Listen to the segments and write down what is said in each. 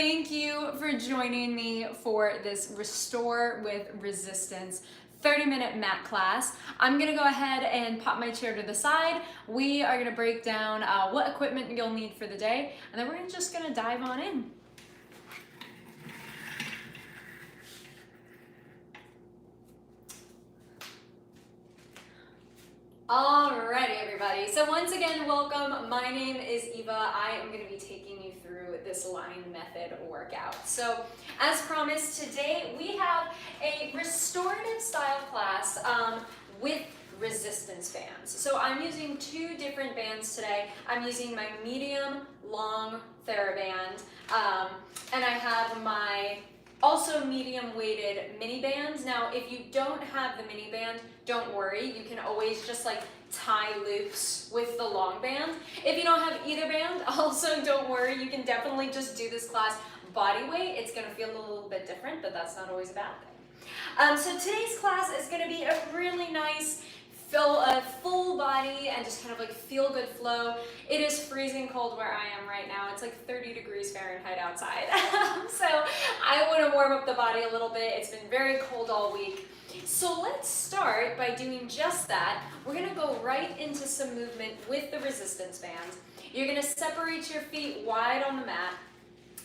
Thank you for joining me for this Restore with Resistance 30-minute mat class. I'm gonna go ahead and pop my chair to the side. We are gonna break down what equipment you'll need for the day, and then we're just gonna dive on in. Alrighty, everybody. So once again, welcome. My name is Eva. I am going to be taking you through this line method workout. So as promised, today we have a restorative style class with resistance bands. So I'm using two different bands today. I'm using my medium long TheraBand, and I have my also medium weighted mini bands. Now, if you don't have the mini band, don't worry. You can always just like tie loops with the long band. If you don't have either band, also don't worry. You can definitely just do this class body weight. It's gonna feel a little bit different, but that's not always a bad thing. So today's class is gonna be a really nice full body and just kind of like feel good flow. It is freezing cold where I am right now. It's like 30 degrees Fahrenheit outside. So I want to warm up the body a little bit. It's been very cold all week. So let's start by doing just that. We're gonna go right into some movement with the resistance band. You're gonna separate your feet wide on the mat.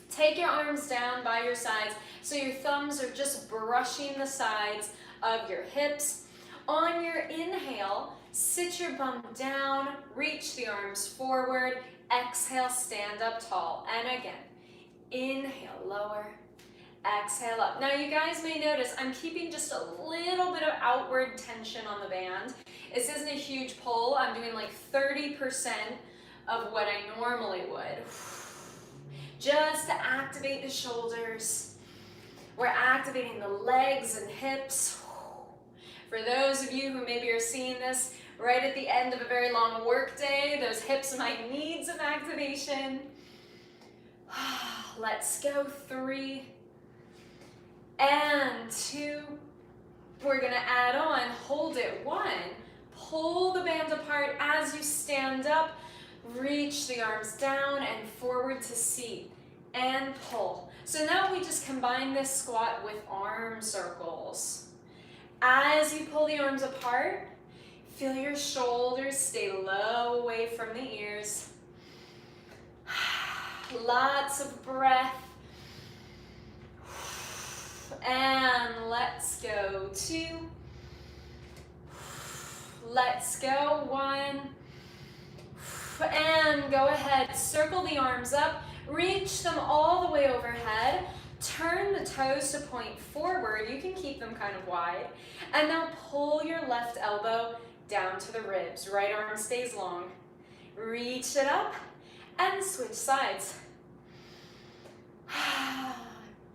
Take your arms down by your sides so your thumbs are just brushing the sides of your hips. On your inhale, sit your bum down, reach the arms forward, exhale, stand up tall. And again, inhale, lower, exhale up. Now you guys may notice I'm keeping just a little bit of outward tension on the band. This isn't a huge pull. I'm doing like 30% of what I normally would. Just to activate the shoulders. We're activating the legs and hips. For those of you who maybe are seeing this right at the end of a very long work day, those hips might need some activation. Let's go. 3 and 2. We're gonna add on, hold it. 1, pull the band apart as you stand up, reach the arms down and forward to seat and pull. So now we just combine this squat with arm circles. As you pull the arms apart, feel your shoulders stay low away from the ears. Lots of breath. And let's go. 2. Let's go. 1. And go ahead, circle the arms up, reach them all the way overhead. Turn the toes to point forward. You can keep them kind of wide. And now pull your left elbow down to the ribs. Right arm stays long. Reach it up and switch sides.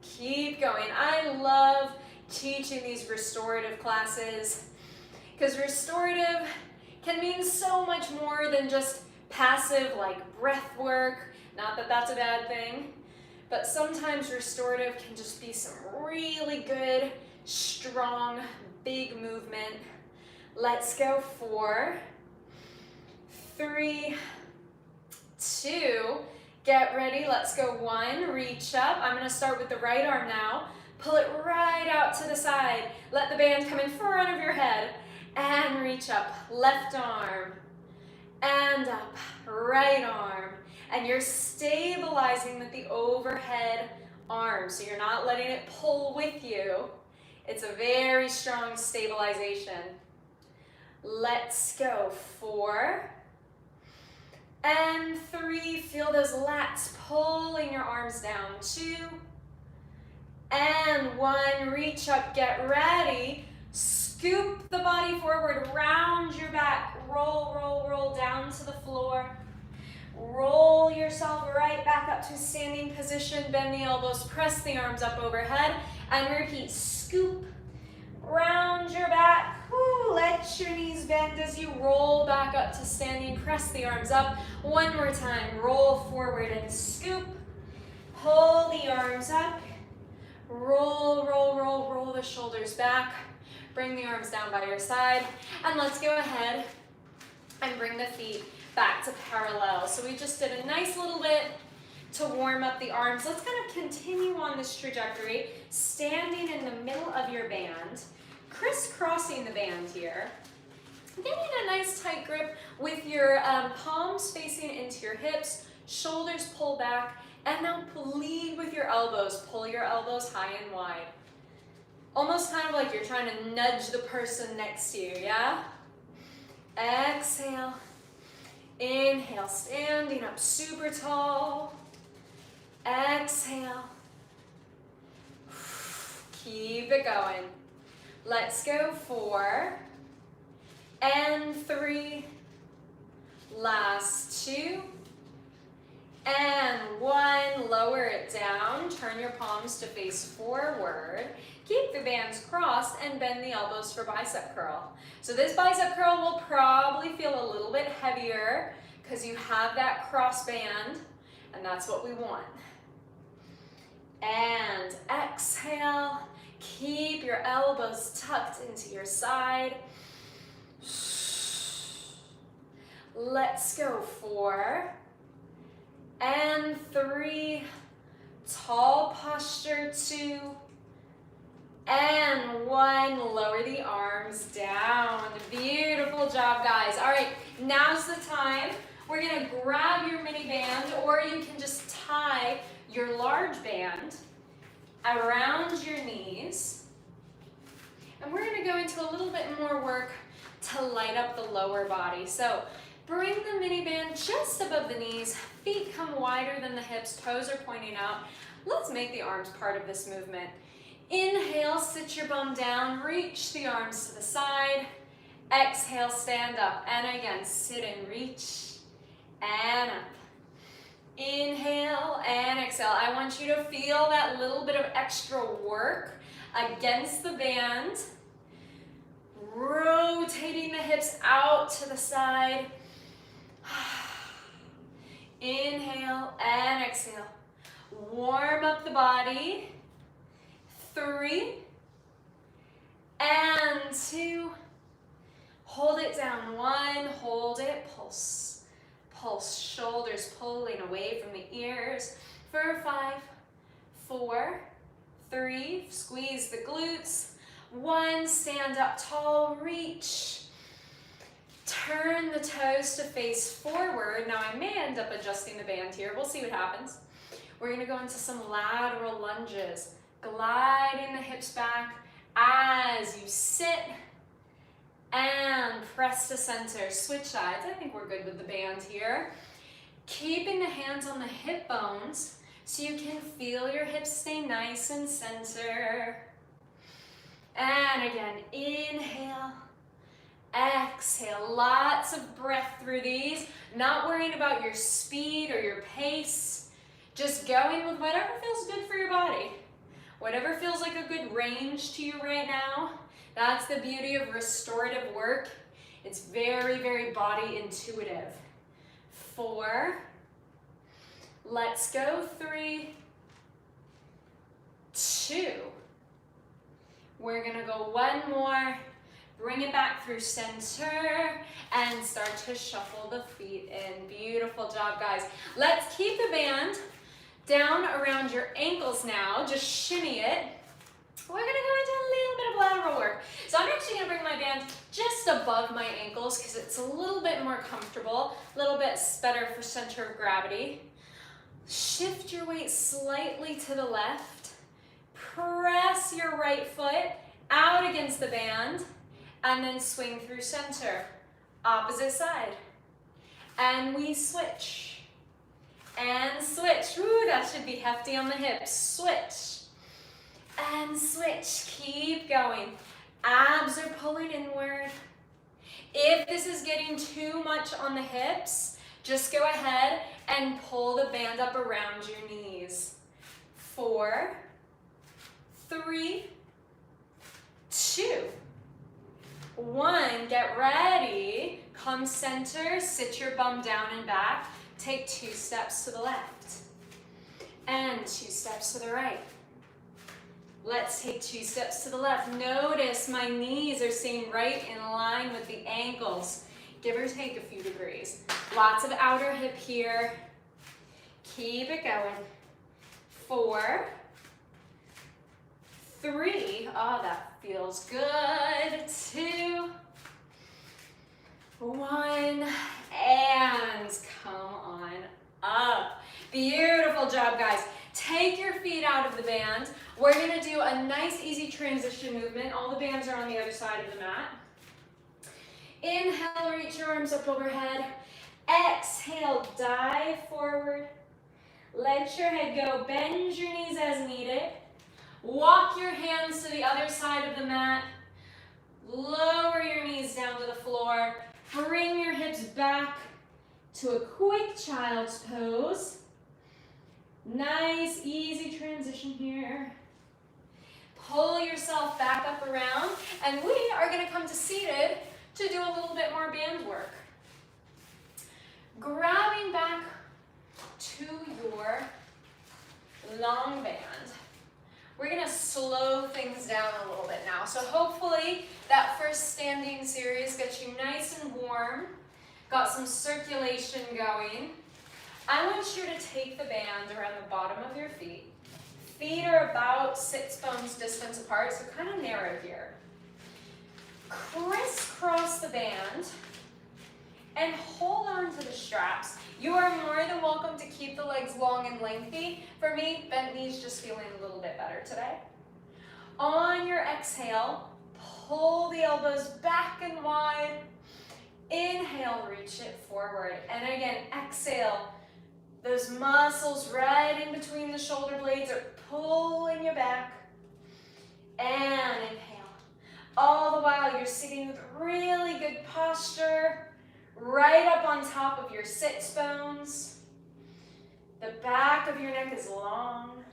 Keep going. I love teaching these restorative classes because restorative can mean so much more than just passive like breath work. Not that that's a bad thing. But sometimes restorative can just be some really good, strong, big movement. Let's go. 4, 3, 2, get ready. Let's go. 1, reach up. I'm gonna start with the right arm now. Pull it right out to the side. Let the band come in front of your head and reach up. Left arm and up, right arm. And you're stabilizing with the overhead arm, so you're not letting it pull with you. It's a very strong stabilization. Let's go. 4 and 3. Feel those lats pulling your arms down. 2 and 1. Reach up, get ready. Scoop the body forward, round your back, roll, roll, roll down to the floor. Roll yourself right back up to standing position. Bend the elbows, press the arms up overhead, and repeat. Scoop, round your back. Woo, let your knees bend as you roll back up to standing. Press the arms up. One more time. Roll forward and scoop. Pull the arms up. Roll, roll, roll, roll the shoulders back. Bring the arms down by your side. And let's go ahead and bring the feet back to parallel. So we just did a nice little bit to warm up the arms. Let's kind of continue on this trajectory, standing in the middle of your band, crisscrossing the band here, getting a nice tight grip with your palms facing into your hips, shoulders pull back, and now lead with your elbows. Pull your elbows high and wide. Almost kind of like you're trying to nudge the person next to you, yeah? Exhale. Inhale, standing up super tall. Exhale. Keep it going. Let's go 4 and 3. Last 2 and 1. Lower it down. Turn your palms to face forward. Keep the bands crossed and bend the elbows for bicep curl. So this bicep curl will probably feel a little bit heavier because you have that cross band, and that's what we want. And exhale. Keep your elbows tucked into your side. Let's go 4 and 3. Tall posture 2 and 1. Lower the arms down. Beautiful job, guys. All right, now's the time. We're gonna grab your mini band, or you can just tie your large band around your knees. And we're gonna go into a little bit more work to light up the lower body. So bring the mini band just above the knees, feet come wider than the hips, toes are pointing out. Let's make the arms part of this movement. Inhale, sit your bum down, reach the arms to the side. Exhale, stand up. And again, sit and reach and up. Inhale and exhale. I want you to feel that little bit of extra work against the band. Rotating the hips out to the side. Inhale and exhale. Warm up the body. 3 and 2. Hold it down. 1, hold it, pulse. Pulse, shoulders pulling away from the ears. For 5, 4, 3, squeeze the glutes. 1, stand up tall, reach. Turn the toes to face forward. Now I may end up adjusting the band here. We'll see what happens. We're gonna go into some lateral lunges. Gliding the hips back as you sit and press to center. Switch sides. I think we're good with the band here. Keeping the hands on the hip bones so you can feel your hips stay nice and center. And again, inhale, exhale. Lots of breath through these. Not worrying about your speed or your pace. Just going with whatever feels good for your body. Whatever feels like a good range to you right now. That's the beauty of restorative work. It's very, very body intuitive. 4. Let's go. 3, 2. We're gonna go 1 more. Bring it back through center and start to shuffle the feet in. Beautiful job, guys. Let's keep the band down around your ankles now. Just shimmy it. We're gonna go into a little bit of lateral work. So I'm actually gonna bring my band just above my ankles because it's a little bit more comfortable, a little bit better for center of gravity. Shift your weight slightly to the left. Press your right foot out against the band and then swing through center. Opposite side. And we switch. And switch. Ooh, that should be hefty on the hips. Switch. And switch. Keep going. Abs are pulling inward. If this is getting too much on the hips, just go ahead and pull the band up around your knees. 4, 3, 2, 1. Get ready. Come center. Sit your bum down and back. Take 2 steps to the left and 2 steps to the right. Let's take 2 steps to the left. Notice my knees are staying right in line with the ankles. Give or take a few degrees. Lots of outer hip here. Keep it going. 4, 3, oh, that feels good. 2, 1, and come on up. Beautiful job, guys. Take your feet out of the band. We're gonna do a nice, easy transition movement. All the bands are on the other side of the mat. Inhale, reach your arms up overhead. Exhale, dive forward. Let your head go. Bend your knees as needed. Walk your hands to the other side of the mat. Lower your knees down to the floor. Bring your hips back to a quick child's pose. Nice, easy transition here. Pull yourself back up around, and we are going to come to seated to do a little bit more band work. Grabbing back to your long band. We're going to slow things down a little bit now. So hopefully that first standing series gets you nice and warm, got some circulation going. I want you to take the band around the bottom of your feet. Feet are about 6 bones distance apart, so kind of narrow here. Crisscross the band and hold on to the straps. You are more than welcome to keep the legs long and lengthy. For me, bent knees just feeling a little bit better today. On your exhale, pull the elbows back and wide. Inhale, reach it forward. And again, exhale. Those muscles right in between the shoulder blades are pulling you back. And inhale. All the while you're sitting with really good posture. Right up on top of your sits bones. The back of your neck is long.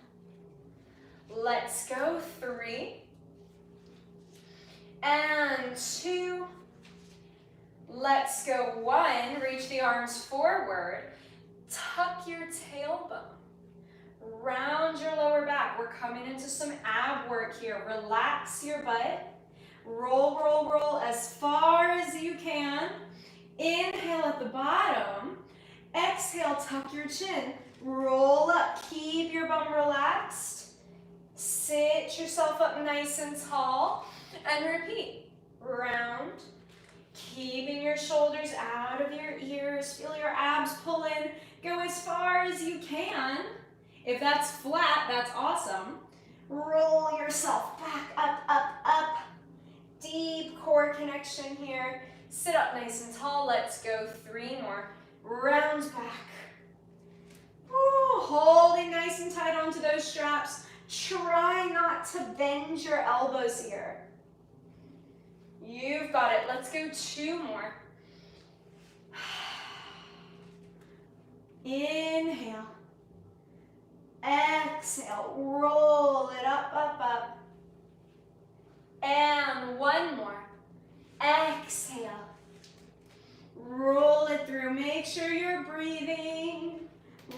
Let's go. 3 and 2. Let's go. 1. Reach the arms forward. Tuck your tailbone. Round your lower back. We're coming into some ab work here. Relax your butt. Roll, roll, roll as far as you can. Inhale at the bottom. Exhale, tuck your chin. Roll up. Keep your bum relaxed. Sit yourself up nice and tall. And repeat. Round. Keeping your shoulders out of your ears. Feel your abs pull in. Go as far as you can. If that's flat, that's awesome. Roll yourself back, up, up, up. Deep core connection here. Sit up nice and tall. Let's go. 3 more. Round back. Ooh, holding nice and tight onto those straps. Try not to bend your elbows here. You've got it. Let's go. 2 more. Inhale. Exhale. Roll it up, up, up. And 1 more. Exhale. Roll it through. Make sure you're breathing.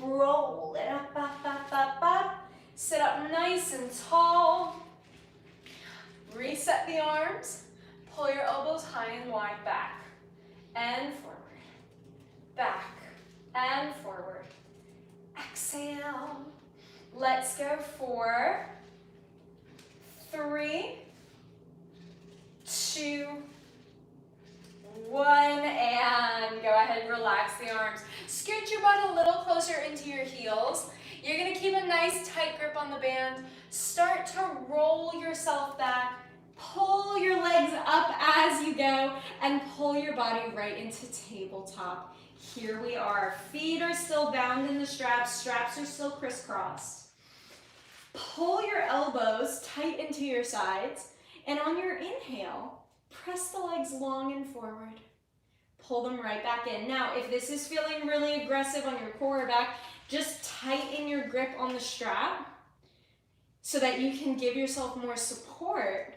Roll it up, up, up, up, up. Sit up nice and tall. Reset the arms. Pull your elbows high and wide back. And forward. Back. And forward. Exhale. Let's go. 4, 3, 2, 1, and go ahead and relax the arms. Scoot your butt a little closer into your heels. You're going to keep a nice tight grip on the band. Start to roll yourself back. Pull your legs up as you go and pull your body right into tabletop. Here we are. Feet are still bound in the straps. Straps are still crisscrossed. Pull your elbows tight into your sides. And on your inhale, press the legs long and forward. Pull them right back in. Now, if this is feeling really aggressive on your core or back, just tighten your grip on the strap so that you can give yourself more support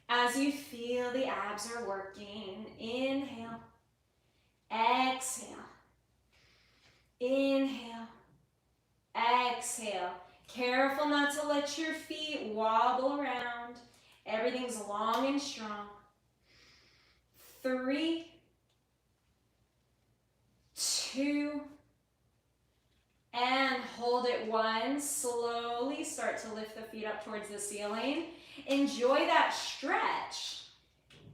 as you feel the abs are working. Inhale. Exhale. Inhale. Exhale. Careful not to let your feet wobble around. Everything's long and strong. 3, 2, and hold it 1. Slowly start to lift the feet up towards the ceiling. Enjoy that stretch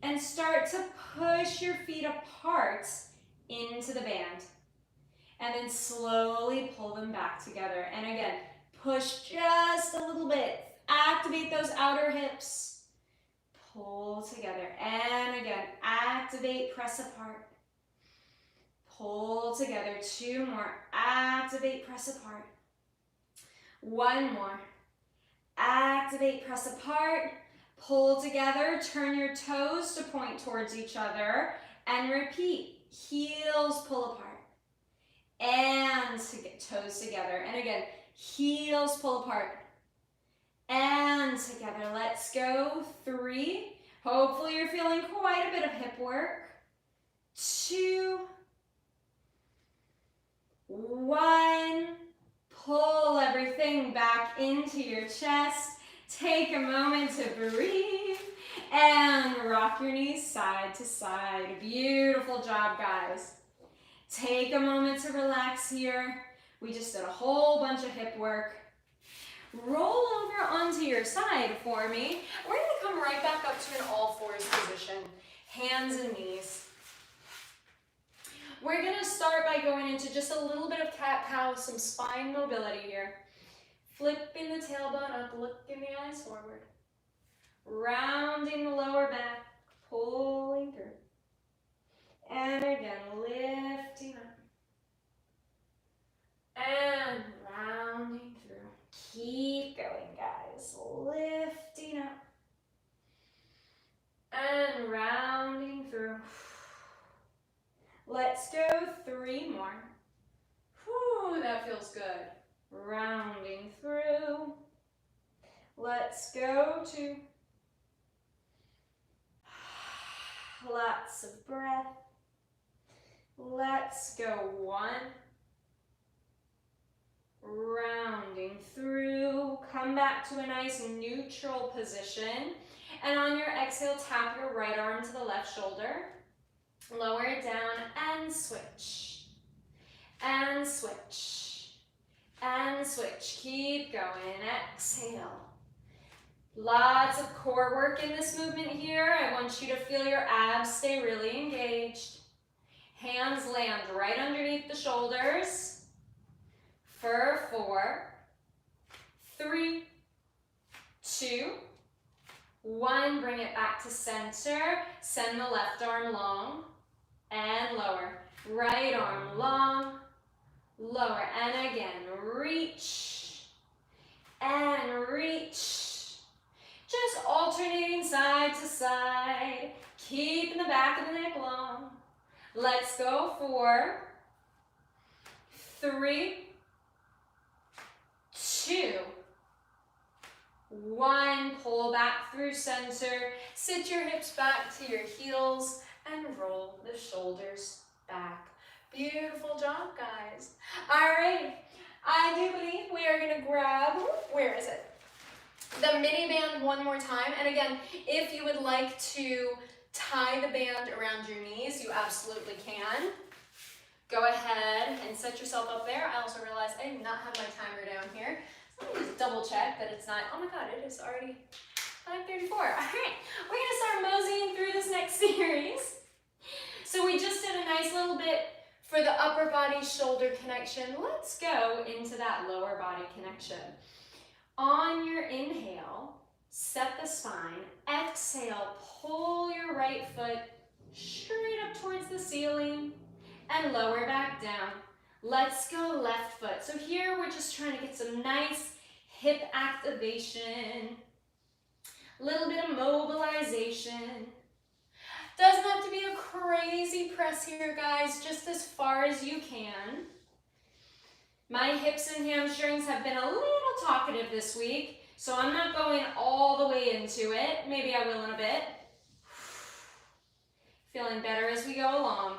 and start to push your feet apart into the band. And then slowly pull them back together. And again, push just a little bit. Activate those outer hips. Pull together. And again, activate, press apart. Pull together. 2 more. Activate, press apart. 1 more. Activate, press apart. Pull together. Turn your toes to point towards each other. And repeat. Heels pull apart. And toes together. And again, heels pull apart. And together. Let's go. 3. Hopefully you're feeling quite a bit of hip work. 2. 1. Pull everything back into your chest. Take a moment to breathe. And rock your knees side to side. Beautiful job, guys. Take a moment to relax here. We just did a whole bunch of hip work. Roll over onto your side for me. We're going to come right back up to an all-fours position. Hands and knees. We're going to start by going into just a little bit of cat-cow, some spine mobility here. Flipping the tailbone up, looking the eyes forward. Rounding the lower back, pulling through. And again, lifting up. And rounding through. Keep going, guys. Lifting up. And rounding through. Let's go 3 more. Whew, that feels good. Rounding through. Let's go 2. Lots of breath. Let's go 1. Rounding through. Come back to a nice neutral position. And on your exhale, tap your right arm to the left shoulder. Lower it down and switch. And switch. And switch. Keep going. Exhale. Lots of core work in this movement here. I want you to feel your abs stay really engaged. Hands land right underneath the shoulders. For 4, 3, 2, 1. Bring it back to center. Send the left arm long and lower. Right arm long, lower. And again, reach and reach. Just alternating side to side. Keeping the back of the neck long. Let's go 4, 3, 2, 1. Pull back through center. Sit your hips back to your heels and roll the shoulders back. Beautiful job, guys. All right, I do believe we are going to grab, where is it? The mini band one more time. And again, if you would like to tie the band around your knees, you absolutely can. Go ahead and set yourself up there. I also realized I did not have my timer down here. So let me just double check that it's not, oh my God, it is already 5:34. All right, we're gonna start moseying through this next series. So we just did a nice little bit for the upper body shoulder connection. Let's go into that lower body connection. On your inhale, set the spine. Exhale, pull your right foot straight up towards the ceiling and lower back down. Let's go left foot. So here we're just trying to get some nice hip activation, a little bit of mobilization. Doesn't have to be a crazy press here, guys, just as far as you can. My hips and hamstrings have been a little talkative this week, so I'm not going all the way into it. Maybe I will in a bit. Feeling better as we go along.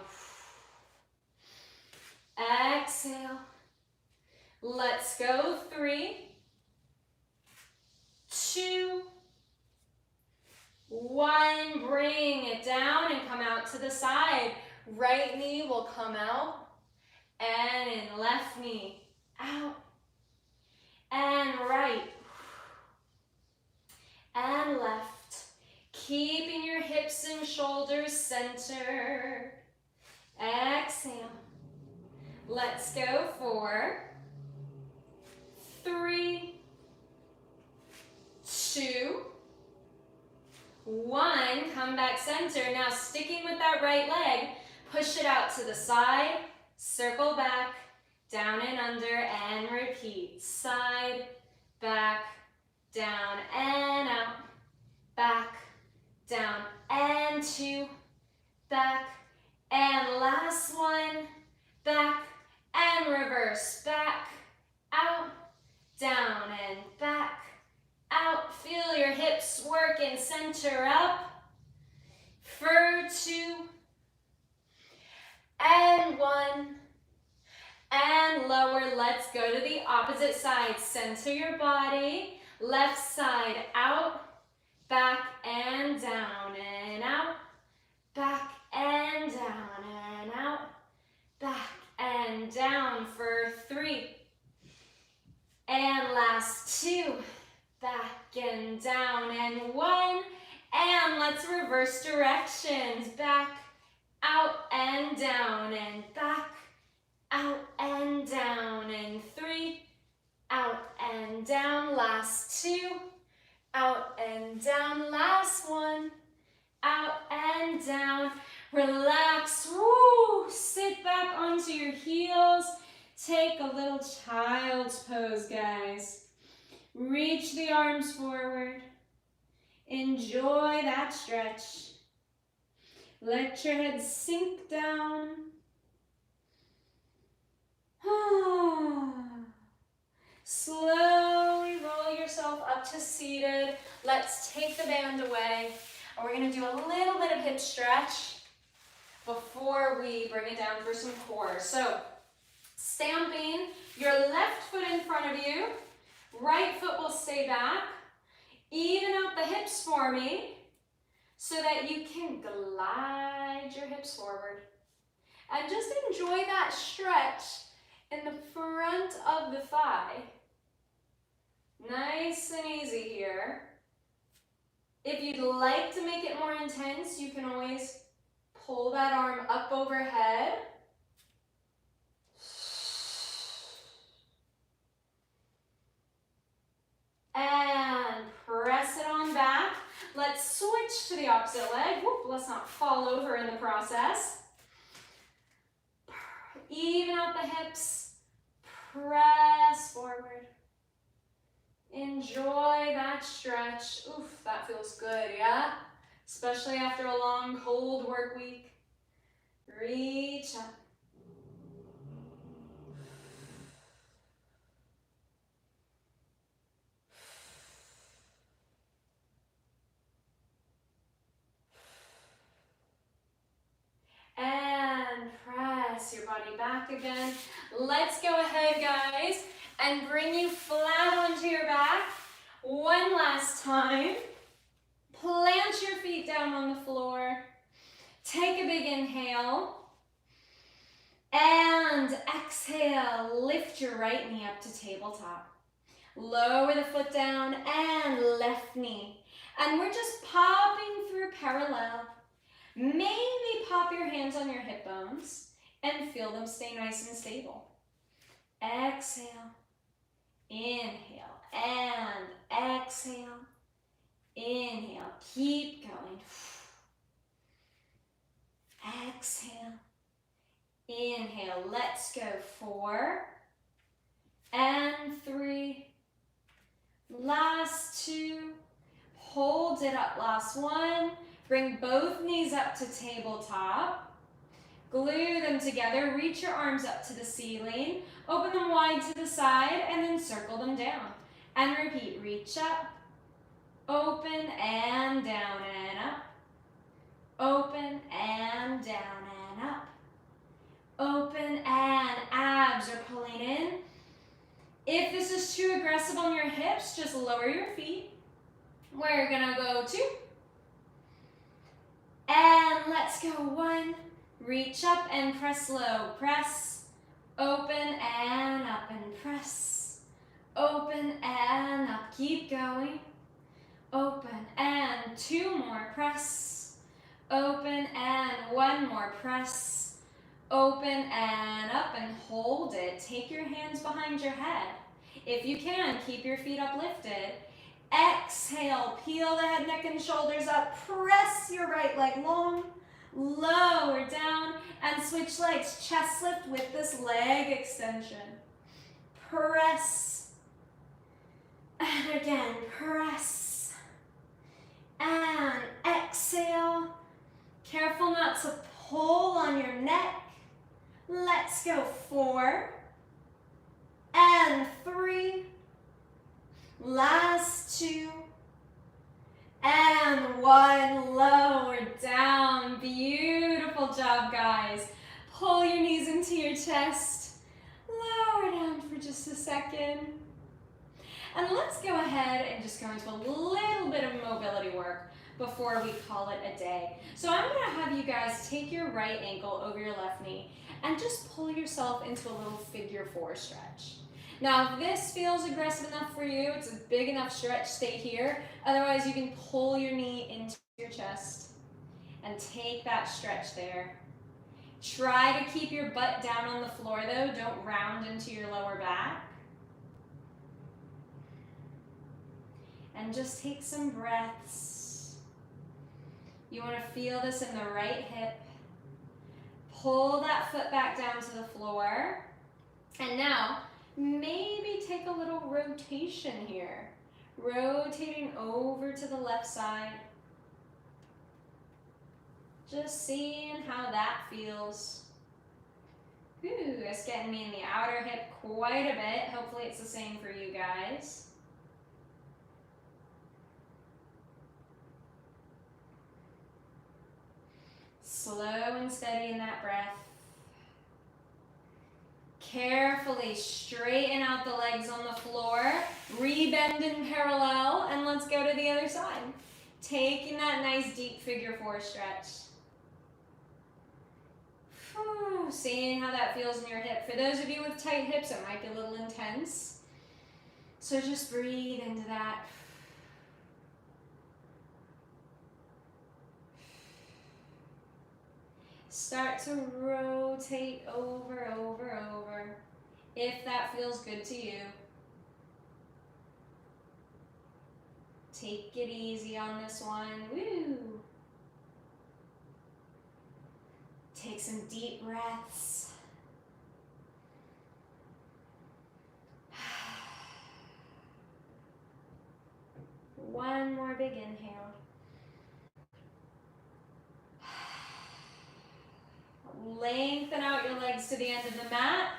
Exhale. Let's go. 3, 2, 1. Bring it down and come out to the side. Right knee will come out and in left knee. out, and right, and left. Keeping your hips and shoulders centered. Exhale. Let's go for 3, 2, 1. Come back center. Now sticking with that right leg, push it out to the side, circle back, down and under, and repeat. Side, back, down, and out. Back, down, and 2. Back, and last one. Back, and reverse. Back, out, down, and back, out. Feel your hips work and center up. For 2, and 1, and lower. Let's go to the opposite side. Center your body. Left side out, back and down and out, back and down and out, back and down for 3. And last 2, back and down and 1. And let's reverse directions. Back, out and down and back, out and down and 3, out and down. Last 2, out and down. Last 1, out and down. Relax. Woo! Sit back onto your heels. Take a little child's pose, guys. Reach the arms forward. Enjoy that stretch. Let your head sink down. Slowly roll yourself up to seated. Let's take the band away. And we're going to do a little bit of hip stretch before we bring it down for some core. So, stamping your left foot in front of you. Right foot will stay back. Even out the hips for me so that you can glide your hips forward. And just enjoy that stretch in the front of the thigh. Nice and easy here. If you'd like to make it more intense, you can always pull that arm up overhead. And press it on back. Let's switch to the opposite leg. Whoop, let's not fall over in the process. Even out the hips. Press forward. Enjoy that stretch. Oof, that feels good, yeah? Especially after a long, cold work week. Reach up. And press your body back again. Let's go ahead, guys, and bring you flat onto your back. One last time. Plant your feet down on the floor. Take a big inhale. And exhale. Lift your right knee up to tabletop. Lower the foot down and left knee. And we're just popping through parallel. Maybe pop your hands on your hip bones and feel them stay nice and stable. Exhale, inhale, and exhale, inhale. Keep going. Exhale, inhale. Let's go 4 and 3. Last 2. Hold it up. Last 1. Bring both knees up to tabletop. Glue them together. Reach your arms up to the ceiling. Open them wide to the side and then circle them down. And repeat. Reach up. Open and down and up. Open and down and up. Open and abs are pulling in. If this is too aggressive on your hips, just lower your feet. We're gonna go 2. And let's go 1. Reach up and press low. Press, Open and up and press. Open and up, keep going. Open and 2 more, press. Open and 1 more, press. Open and up and hold it. Take your hands behind your head. If you can, keep your feet uplifted. Exhale, peel the head, neck, and shoulders up. Press your right leg long. Lower down and switch legs. Chest lift with this leg extension. Press. And again, press. And exhale. Careful not to pull on your neck. Let's go. 4 and 3. Last 2 and 1. Lower down. Beautiful job, guys. Pull your knees into your chest. Lower down for just a second. And let's go ahead and just go into a little bit of mobility work before we call it a day. So I'm going to have you guys take your right ankle over your left knee and just pull yourself into a little figure 4 stretch. Now, if this feels aggressive enough for you, it's a big enough stretch, stay here. Otherwise, you can pull your knee into your chest and take that stretch there. Try to keep your butt down on the floor though. Don't round into your lower back. And just take some breaths. You want to feel this in the right hip. Pull that foot back down to the floor. And now, maybe take a little rotation here. Rotating over to the left side. Just seeing how that feels. Ooh, it's getting me in the outer hip quite a bit. Hopefully it's the same for you guys. Slow and steady in that breath. Carefully straighten out the legs on the floor. Rebend in parallel, and let's go to the other side. Taking that nice deep figure 4 stretch. Whew, seeing how that feels in your hip. For those of you with tight hips, it might be a little intense. So just breathe into that. Start to rotate over. If that feels good to you. Take it easy on this one. Woo! Take some deep breaths. One more big inhale. Lengthen out your legs to the end of the mat.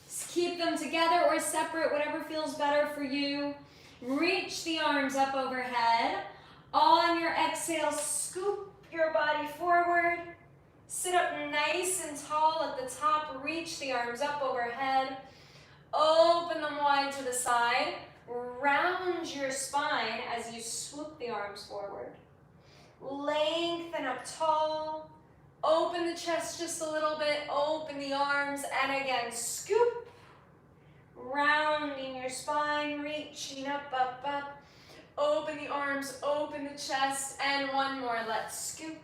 Just keep them together or separate, whatever feels better for you. Reach the arms up overhead. On your exhale, scoop your body forward. Sit up nice and tall at the top. Reach the arms up overhead. Open them wide to the side. Round your spine as you swoop the arms forward. Lengthen up tall. Open the chest just a little bit. Open the arms. And again, scoop. Rounding your spine. Reaching up. Open the arms. Open the chest. And one more. Let's scoop.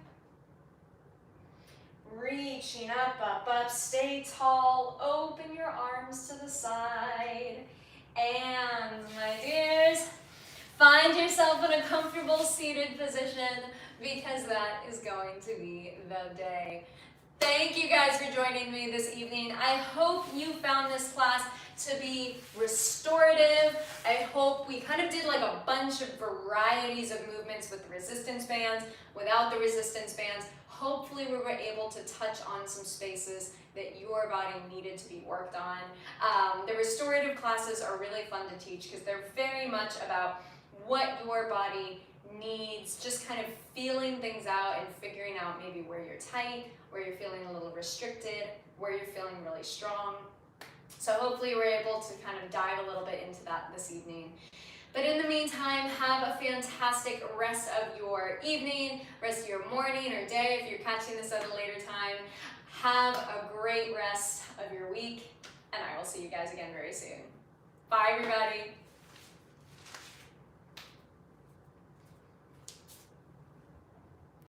Reaching up. Stay tall. Open your arms to the side. And my dears, find yourself in a comfortable seated position because that is going to be the day. Thank you guys for joining me this evening. I hope you found this class to be restorative. I hope we kind of did like a bunch of varieties of movements with the resistance bands, without the resistance bands. Hopefully we were able to touch on some spaces that your body needed to be worked on. The restorative classes are really fun to teach because they're very much about what your body needs, just kind of feeling things out and figuring out maybe where you're tight, where you're feeling a little restricted, where you're feeling really strong. So hopefully we're able to kind of dive a little bit into that this evening. But in the meantime, have a fantastic rest of your evening, rest of your morning or day if you're catching this at a later time. Have a great rest of your week, and I will see you guys again very soon. Bye, everybody.